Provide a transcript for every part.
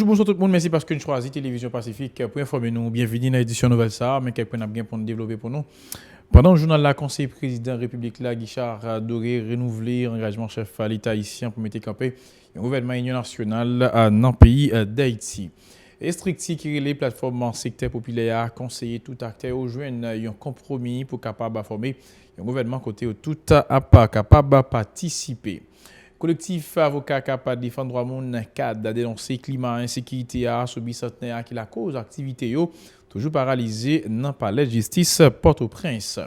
Bonjour tout le monde, merci parce que nous choisissez Télévision Pacifique pour informer nous. Bienvenue dans l'édition nouvelle ça, mais quelques points bien pour nous développer pour nous. Pendant le journal la Conseil président République là, Guichard Doré renouvelé engagement chef à l'État haïtien pour mettre campé un gouvernement union nationale dans le pays d'Haïti. Et stricti qui les plateformes secteur populaire a conseillé tout acteur au joindre un compromis pour capable former un gouvernement côté tout à pas capable participer. Collectif avocat capable de défendre droit moun cadre a dénoncé climat insécurité à subi centenaire qui la cause activité yo toujours paralysé dans palais de justice Port-au-Prince.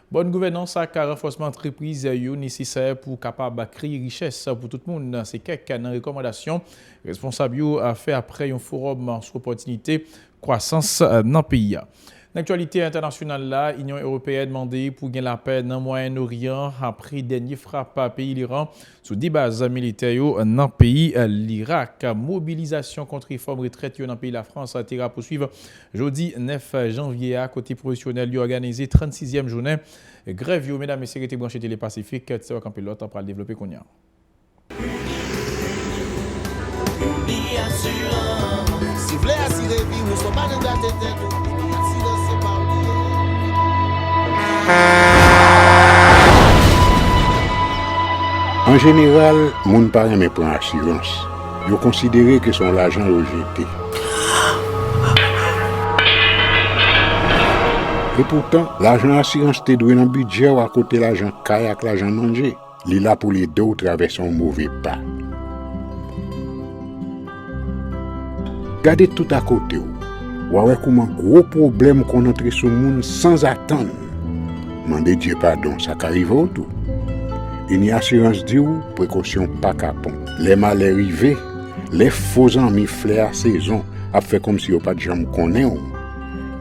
Bonne gouvernance à renforcement entreprise yo nécessaire pour capable créer richesse pour tout le monde. C'est quelques recommandations responsable yo a fait après un forum sur opportunité croissance dans le pays. L'actualité internationale là, l'Union européenne a demandé pour gagner la paix dans le Moyen-Orient après dernier frappe à pays l'Iran sous des bases militaires dans le pays l'Irak. Mobilisation contre réforme retraite dans le pays la France a été poursuivre jeudi 9 janvier à côté professionnel il a organisé 36e journée grève mesdames et messieurs qui branché Télé Pacifique c'est un pilote pour le développer qu'on y a. Si vous voulez assurer vie, nous sommes pas dans la tête. En général, moun pa reme prend assurance. Yo considéré que son l'argent rejeté. Et pourtant, l'argent assurance te doué dans budget ou à côté l'argent kayak l'argent manger. Li là pour les deux traverser un mauvais pas. Gardez tout à côté ou. Ouais comment gros problème qu'on entre sur moun sans attendre. Mandez Dieu pardon, ça qu'arrive au tout. Une assurance dit ou précaution pas capon. Les malheurs arrivés, les faux amis flair saison a fait comme si on pas de jambe connaît ou.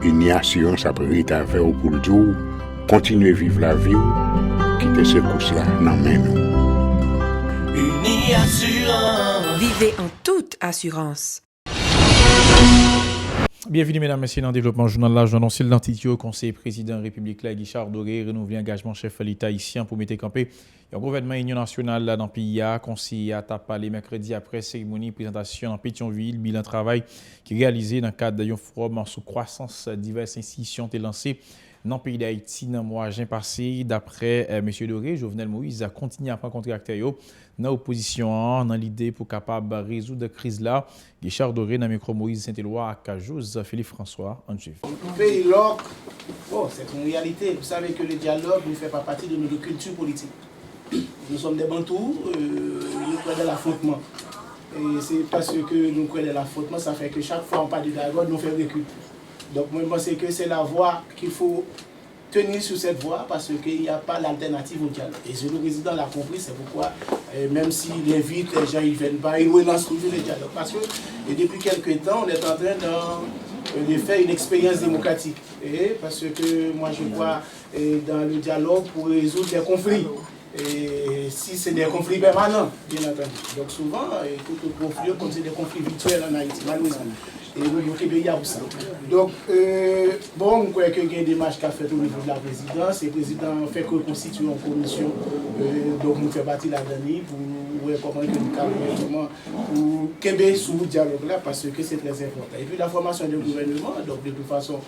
Une assurance après rétaver au pour dire continuer vivre la vie ou quitter ce course là dans main nous. Une assurance. Vivez en toute assurance. Bienvenue mesdames et messieurs dans le développement journal là, j'annonce l'identité conseiller président République là Guichard Doré renouvelé engagement chef de l'État haïtien pour mettre campé un gouvernement union nationale là dans le pays conseiller a parlé mercredi après cérémonie présentation en Pétionville bilan travail qui réalisé dans le cadre d'un forum sur croissance diverses institutions été lancé dans le pays d'Haïti dans le mois de juin passé. D'après M. Doré, Jovenel Moïse a continué à rencontrer acteurs dans l'opposition dans l'idée pour capable résoudre la crise là. Guichard Doré dans le micro Moïse Saint-Éloi à Cajous, Philippe François en suivant. Pays là, bon, c'est une réalité. Vous savez que le dialogue ne fait pas partie de notre culture politique. Nous sommes des Bantous, nous croyons dans l'affrontement. Et c'est parce que nous croyons dans l'affrontement, ça fait que chaque fois on parle de dialogue, nous faisons recul. Donc moi je pense que c'est la voie qu'il faut tenir sur cette voie parce qu'il n'y a pas d'alternative au dialogue. Et le président l'a compris, c'est pourquoi même s'il invite les gens, ils ne viennent pas, il relance toujours le dialogue. Parce que depuis quelques temps, on est en train de faire une expérience démocratique. Et parce que moi je crois dans le dialogue pour résoudre les conflits. Et si c'est des conflits permanents, bien entendu. Donc souvent, tout conflit, comme c'est des conflits virtuels en Haïti, malheureusement. Et nous, il y a pour ça. Donc, bon, je crois qu'il y a des démarches qu'a fait au niveau de la présidence. Et le président fait que constitue une commission. Donc, nous faisons partie de la dernière pour voir comment nous carrément pour Québec sous le dialogue là, parce que c'est très important. Et puis, la formation du gouvernement, donc de toute façon,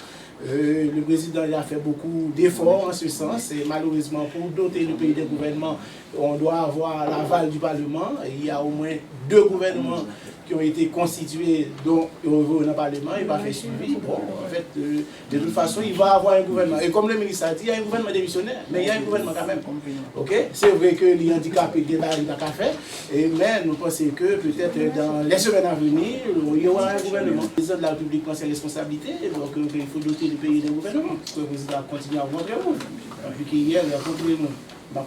le président a fait beaucoup d'efforts en ce sens. Et malheureusement, pour doter le pays des gouvernements, on doit avoir l'aval du Parlement. Il y a au moins 2 gouvernements qui ont été constitués, dont dans le Parlement, il va faire suivi. Bon, en fait, de toute façon, il va avoir un gouvernement. Et comme le ministre a dit, il y a un gouvernement démissionnaire, mais il y a un gouvernement quand même. Okay? C'est vrai que les handicapés, il n'a pas fait, mais nous pensons que peut-être dans les semaines à venir, il y aura un gouvernement. Le président de la République prend ses responsabilités, donc il faut doter le pays d'un gouvernement. Le président continue à rencontrer le monde. Depuis qu'hier, il a rencontré le monde. Donc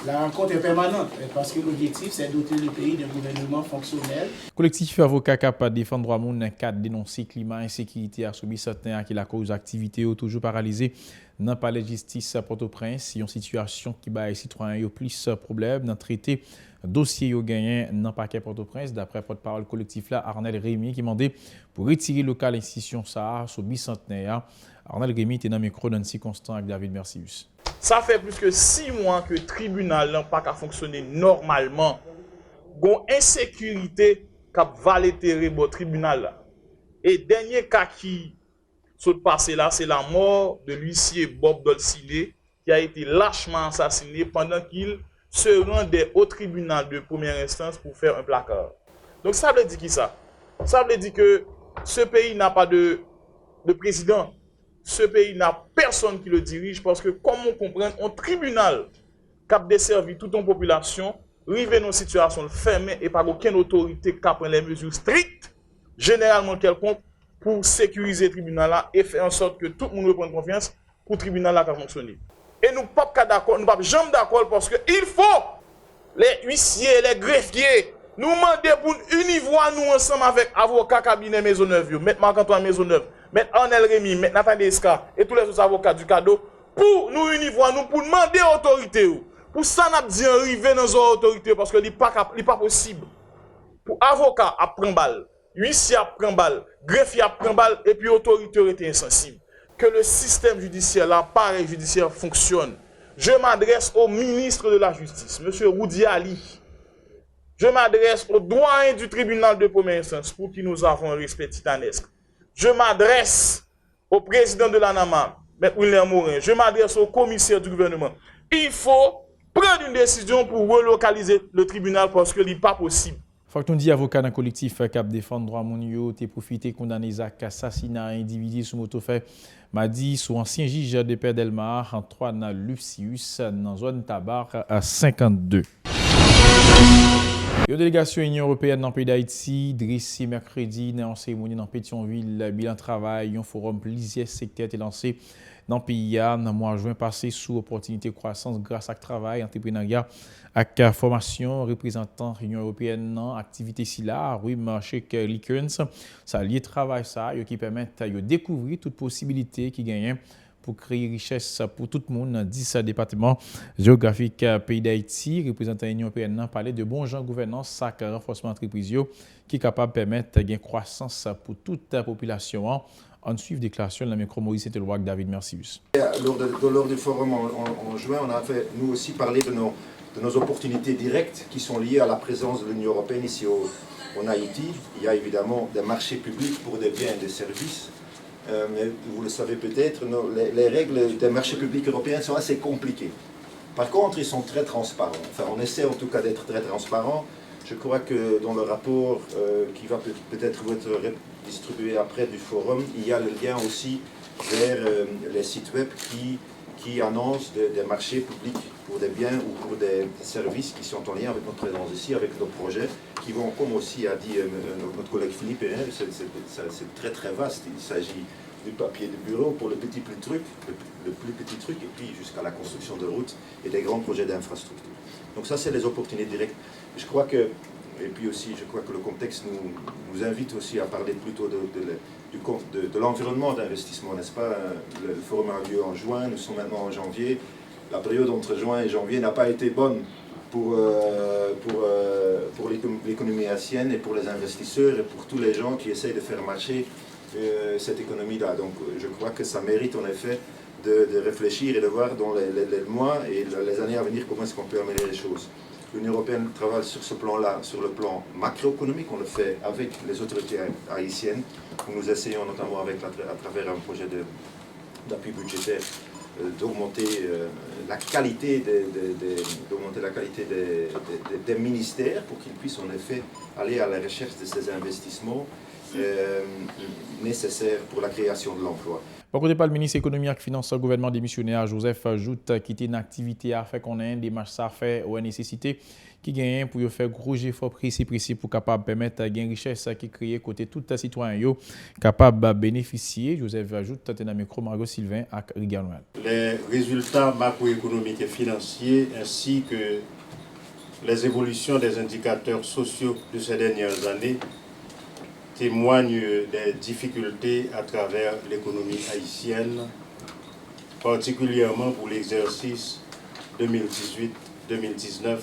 la rencontre est permanente parce que l'objectif c'est doter le pays d'un gouvernement fonctionnel. Collectif avocat capable de défendre droit moun dans cadre dénoncer climat insécurité à subi certains qui la cause activité toujours paralysée dans le palais de justice Port-au-Prince, une situation qui bat les citoyens plus problème dans traiter dossier yo gagné dans paquet Port-au-Prince d'après porte-parole collectif là Arnel Rémy qui demandé pour retirer local institution ça sur bicentenaire. Arnel Rémy était dans le micro d'Annecy Constant avec David Mercius. Ça fait plus que 6 mois que le tribunal n'a pas fonctionner normalement. Gon insécurité cap valétéré au tribunal là. Et dernier cas qui s'est passé là, c'est la mort de l'huissier Bob Dolciné qui a été lâchement assassiné pendant qu'il se rendait au tribunal de première instance pour faire un placard. Donc ça veut dire qui ça? Ça veut dire que ce pays n'a pas de président. Ce pays n'a personne qui le dirige parce que, comme on comprend, un tribunal qui a desservi toute une population, arrive dans une situation fermée et par aucune autorité qui prend les mesures strictes, généralement quelconque, pour sécuriser le tribunal là et faire en sorte que tout le monde reprenne confiance pour le tribunal là qui fonctionne. Et nous ne sommes pas d'accord, nous ne sommes jamais d'accord parce qu'il faut les huissiers, les greffiers, nous demander pour unir nous ensemble avec avocats cabinet Maisonneuve, M. Marc-Antoine Maisonneuve, M. Arnel Rémy, M. Nathalie Esca et tous les autres avocats du cadeau, pour nous unir nous, pour demander à l'autorité. Pour ça, nous avons dit arriver dans une autorité parce que ce n'est pas possible. Pour avocat à prendre balle, huissier à prendre balle, greffier à prendre balle et puis autorité était insensible. Que le système judiciaire, l'appareil judiciaire fonctionne. Je m'adresse au ministre de la Justice, M. Roudi Ali. Je m'adresse au doyen du tribunal de première instance pour qui nous avons un respect titanesque. Je m'adresse au président de l'ANAMA, M. William Morin. Je m'adresse au commissaire du gouvernement. Il faut prendre une décision pour relocaliser le tribunal parce que ce n'est pas possible. Faut que nous dit avocat dans le collectif Cap défendre droit monio, t'es profité condamné Zach assassinat individu sous moto fait mardi sous ancien juge de Père Delmar Antoine Lucius dans zone Tabar à 52. La délégation Union européenne dans le pays d'Haïti dressé mercredi dans une cérémonie dans Pétionville bilan travail un forum plusieurs secteurs est lancé dans le pays dans le mois de juin passé sous opportunité de croissance grâce à travail, entrepreneuriat et formation représentant l'Union européenne activité si là oui marché Likens ça lié travail ça qui permet de découvrir toutes possibilités qui gagnent pour créer richesse pour tout le monde dans 10 départements géographiques pays d'Haïti représentant l'Union européenne parler de bon genre gouvernance ça renforcement entreprise qui est capable de permettre de croissance pour toute la population. On suit la déclaration de la micro Maurice Etelwag David Mercius. Lors du forum en juin, on a fait nous aussi parler de nos opportunités directes qui sont liées à la présence de l'Union européenne ici en Haïti. Il y a évidemment des marchés publics pour des biens et des services. Mais vous le savez peut-être, les règles des marchés publics européens sont assez compliquées. Par contre, ils sont très transparents. Enfin, on essaie en tout cas d'être très transparent. Je crois que dans le rapport qui va peut-être être distribué après du forum, il y a le lien aussi vers les sites web qui annoncent des marchés publics pour des biens ou pour des services qui sont en lien avec notre présence ici, avec nos projets, qui vont, comme aussi a dit notre collègue Philippe, c'est très très vaste. Il s'agit du papier de bureau pour le plus petit truc, et puis jusqu'à la construction de routes et des grands projets d'infrastructure. Donc ça, c'est les opportunités directes. Je crois que le contexte nous invite aussi à parler plutôt de l'environnement d'investissement, n'est-ce pas? Le forum a lieu en juin, nous sommes maintenant en janvier. La période entre juin et janvier n'a pas été bonne pour l'économie haïtienne et pour les investisseurs et pour tous les gens qui essayent de faire marcher cette économie-là. Donc je crois que ça mérite en effet de réfléchir et de voir dans les mois et les années à venir comment est-ce qu'on peut améliorer les choses. L'Union européenne travaille sur ce plan-là, sur le plan macroéconomique, on le fait avec les autorités haïtiennes. Nous essayons notamment à travers un projet d'appui budgétaire d'augmenter la qualité des ministères pour qu'ils puissent en effet aller à la recherche de ces investissements nécessaires pour la création de l'emploi. Par contre, le ministre économique et finance du gouvernement démissionnaire Joseph ajoute quitter une activité à faire qu'on a des marches à faire ou à nécessité qui gagne pour faire gros efforts précis pour capable permettre de gagner richesse qui crée côté tout citoyen capable de bénéficier. Joseph ajoute dans le micro Margot Sylvain à Riga Noël. Les résultats macroéconomiques et financiers ainsi que les évolutions des indicateurs sociaux de ces dernières années témoignent des difficultés à travers l'économie haïtienne, particulièrement pour l'exercice 2018-2019,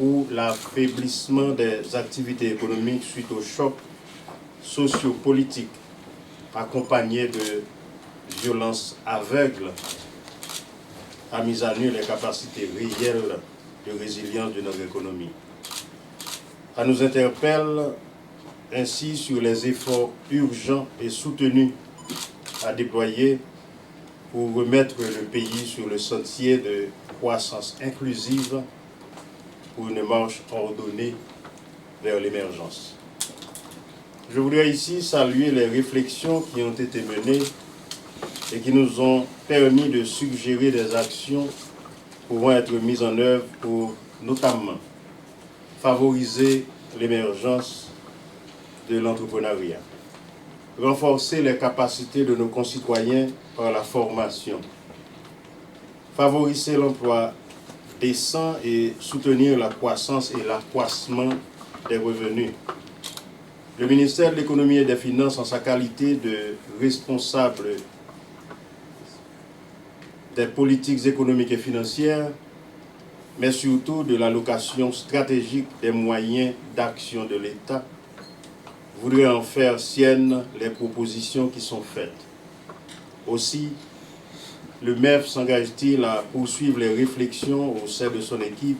où l'affaiblissement des activités économiques suite au choc socio-politique accompagné de violences aveugles a mis à nu les capacités réelles de résilience de notre économie. nous interpelle ainsi sur les efforts urgents et soutenus à déployer pour remettre le pays sur le sentier de croissance inclusive pour une marche ordonnée vers l'émergence. Je voudrais ici saluer les réflexions qui ont été menées et qui nous ont permis de suggérer des actions pouvant être mises en œuvre pour notamment favoriser l'émergence de l'entrepreneuriat, renforcer les capacités de nos concitoyens par la formation, favoriser l'emploi décent et soutenir la croissance et l'accroissement des revenus. Le ministère de l'Économie et des Finances, en sa qualité de responsable des politiques économiques et financières, mais surtout de l'allocation stratégique des moyens d'action de l'État, voudrait en faire sienne les propositions qui sont faites. Aussi, le MEF s'engage-t-il à poursuivre les réflexions au sein de son équipe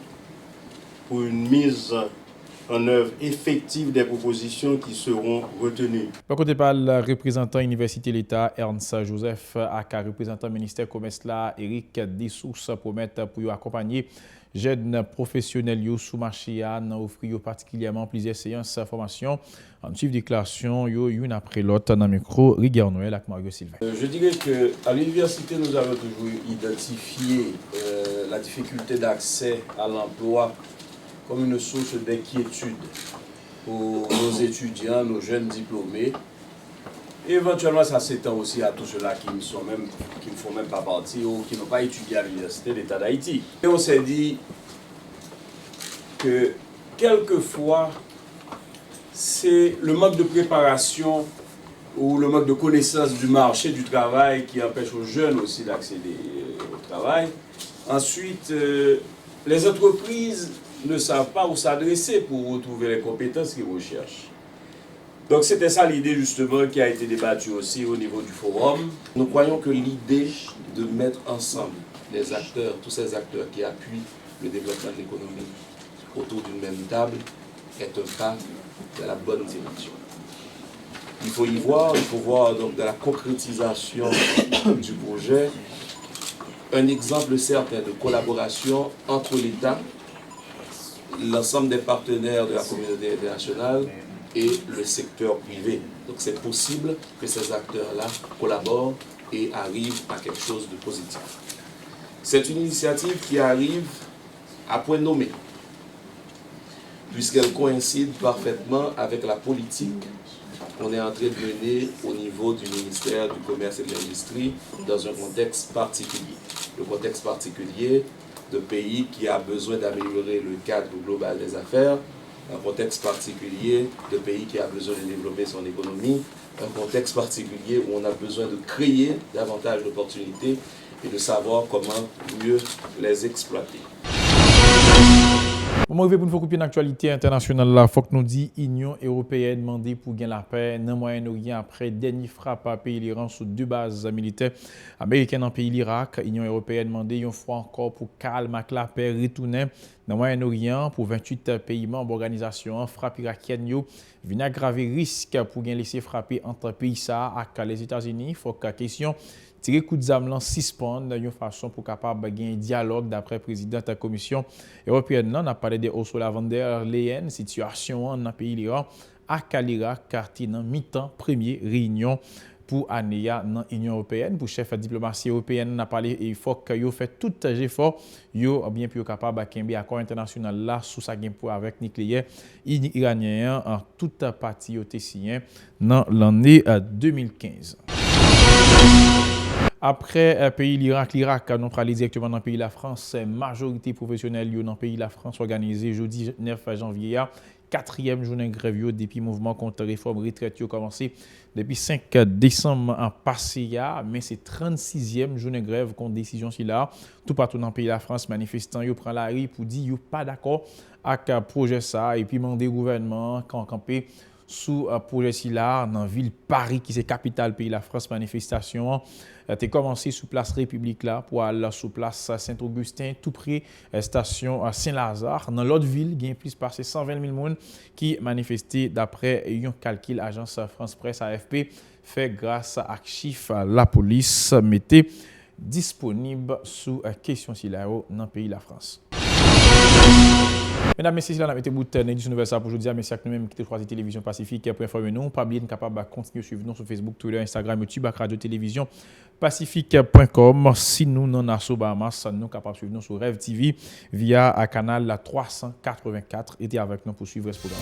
pour une mise en œuvre effective des propositions qui seront retenues. Par côté par le représentant Université l'État Ernst Joseph et représentant ministère commerce là Eric Dessous promettent pour accompagner jeunes professionnels sous marché à offrir particulièrement plusieurs séances de formation en suivre déclaration une après l'autre dans le micro Rigueur Noël avec Mario Sylvain. Je dirais qu'à l'université, nous avons toujours identifié la difficulté d'accès à l'emploi comme une source d'inquiétude pour nos étudiants, nos jeunes diplômés. Et éventuellement, ça s'étend aussi à tous ceux-là qui ne font même pas partie ou qui n'ont pas étudié à l'Université d'État d'Haïti. Et on s'est dit que quelquefois, c'est le manque de préparation ou le manque de connaissance du marché du travail qui empêche aux jeunes aussi d'accéder au travail. Ensuite, les entreprises ne savent pas où s'adresser pour retrouver les compétences qu'ils recherchent. Donc c'était ça l'idée justement qui a été débattue aussi au niveau du forum. Nous croyons que l'idée de mettre ensemble les acteurs, tous ces acteurs qui appuient le développement de l'économie autour d'une même table est un pas de la bonne direction. Il faut voir donc dans la concrétisation du projet un exemple certain de collaboration entre l'État, l'ensemble des partenaires de la communauté internationale et le secteur privé. Donc c'est possible que ces acteurs-là collaborent et arrivent à quelque chose de positif. C'est une initiative qui arrive à point nommé, puisqu'elle coïncide parfaitement avec la politique qu'on est en train de mener au niveau du ministère du Commerce et de l'Industrie dans un contexte particulier. Le contexte particulier de pays qui a besoin d'améliorer le cadre global des affaires, un contexte particulier de pays qui a besoin de développer son économie, un contexte particulier où on a besoin de créer davantage d'opportunités et de savoir comment mieux les exploiter. Moment arrivé pour nous couper une actualité internationale là, faut que nous dit Union européenne demandé pour gagner la paix dans Moyen-Orient après dernière frappe à pays l'Iran sur deux bases militaires américaines en pays l'Irak. Union européenne demandé une fois encore pour calmer la paix retourner dans Moyen-Orient pour 28 pays membres organisation frappe irakienne yo vient aggraver risque pour gagner laisser frapper entre pays ça avec les États-Unis. Faut que question tirer coup de zame suspendre une façon pour capable gagner dialogue d'après président de la commission européenne là n'a parlé de Ursula von der Leyen situation dans pays l'Iran à l'Irak quartier dans mi-temps première réunion pour année dans l'Union européenne pour chef de diplomatie européenne n'a parlé il faut que yo fait tout effort yo bien plus capable de accord international là sous sa gain pour avec nucléaire iranien en toute partie yo signé dans l'année 2015. Après pays l'Irak, nous allons directement dans le pays de la France. Majorité professionnelle dans le pays de la France organisée jeudi 9 janvier. 4e journée de grève depuis le mouvement contre réforme retraite qui a commencé depuis 5 décembre en passé. Mais c'est 36e journée de grève contre décision si là. Tout partout dans le pays de la France, manifestants prend la rue pour dire qu'ils ne sont pas d'accord avec le projet ça et puis demander au gouvernement camper sous projet Silla dans la ville Paris, qui est capitale pays la France. Manifestation a commencé sous place République là pour aller sous place Saint-Augustin, tout près station Saint-Lazare. Dans l'autre ville, il y a plus passé 120 000 personnes qui manifestaient d'après un calcul agence France Presse AFP fait grâce à chiffre la police mettait disponible sous question Silla dans le pays la France. Mesdames et messieurs, là, on a mis bout de l'édition nouvelle ça pour aujourd'hui. Merci à nous-mêmes qui choisi Télévision Pacifique pour informer nous. Pas oublier de capable de continuer à suivre nous sur Facebook, Twitter, Instagram, YouTube, avec Radio Télévision Pacifique.com. Si nous n'en avons pas masse, nous capable de suivre nous sur Rêve TV via un canal 384. Et avec nous pour suivre ce programme.